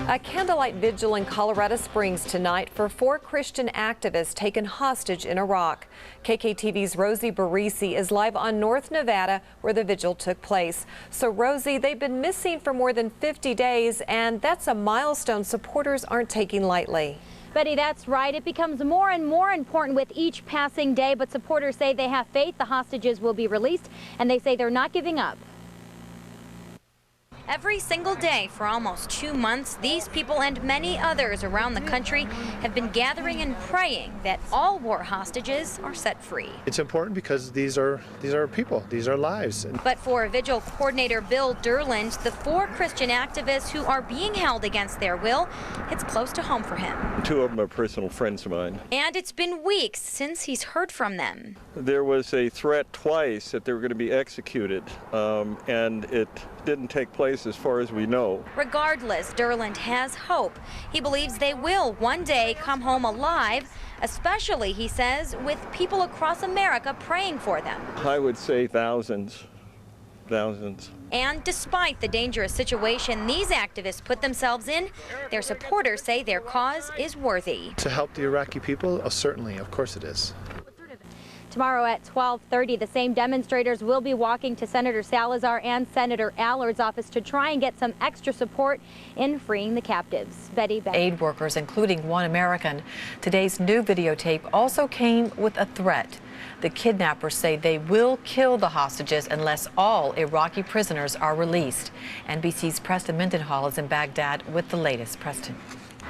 A candlelight vigil in Colorado Springs tonight for 4 Christian activists taken hostage in Iraq. KKTV's Rosie Barisi is live on North Nevada where the vigil took place. So Rosie, they've been missing for more than 50 days, and that's a milestone supporters aren't taking lightly. Betty, that's right. It becomes more and more important with each passing day, but supporters say they have faith the hostages will be released, and they say they're not giving up. Every single day for almost 2 months, these people and many others around the country have been gathering and praying that all war hostages are set free. It's important because these are people, these are lives. But for Vigil coordinator Bill Durlands, the 4 Christian activists who are being held against their will, it's close to home for him. 2 of them are personal friends of mine. And it's been weeks since he's heard from them. There was a threat twice that they were going to be executed, and it didn't take place as far as we know. Regardless, Durland has hope. He believes they will one day come home alive, especially, he says, with people across America praying for them. I would say thousands. And despite the dangerous situation these activists put themselves in, their supporters say their cause is worthy. To help the Iraqi people, certainly, of course it is. Tomorrow at 12:30, the same demonstrators will be walking to Senator Salazar and Senator Allard's office to try and get some extra support in freeing the captives. Betty. Aid workers, including one American. Today's new videotape also came with a threat. The kidnappers say they will kill the hostages unless all Iraqi prisoners are released. NBC's Preston Mendenhall is in Baghdad with the latest. Preston.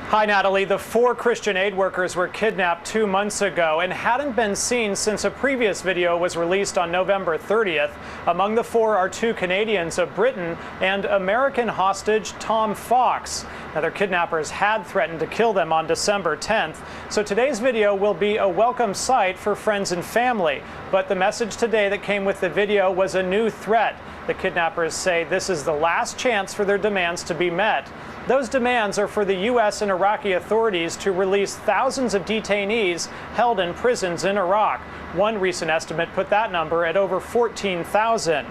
Hi, Natalie. The 4 Christian aid workers were kidnapped 2 months ago and hadn't been seen since a previous video was released on November 30th. Among the 4 are 2 Canadians, a Briton, and American hostage Tom Fox. Now, their kidnappers had threatened to kill them on December 10th, so today's video will be a welcome sight for friends and family. But the message today that came with the video was a new threat. The kidnappers say this is the last chance for their demands to be met. Those demands are for the U.S. and Iraqi authorities to release thousands of detainees held in prisons in Iraq. One recent estimate put that number at over 14,000.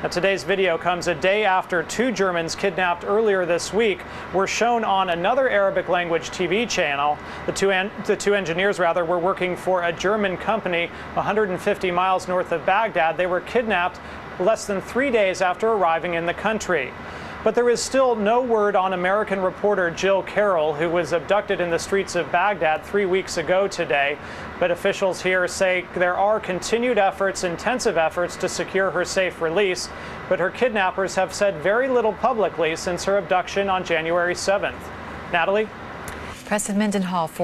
Now, today's video comes a day after 2 Germans kidnapped earlier this week were shown on another Arabic language TV channel. The two engineers were working for a German company 150 miles north of Baghdad. They were kidnapped less than 3 days after arriving in the country. But there is still no word on American reporter Jill Carroll, who was abducted in the streets of Baghdad 3 weeks ago today. But officials here say there are continued efforts, intensive efforts, to secure her safe release. But her kidnappers have said very little publicly since her abduction on January 7th. Natalie? Preston Mendenhall for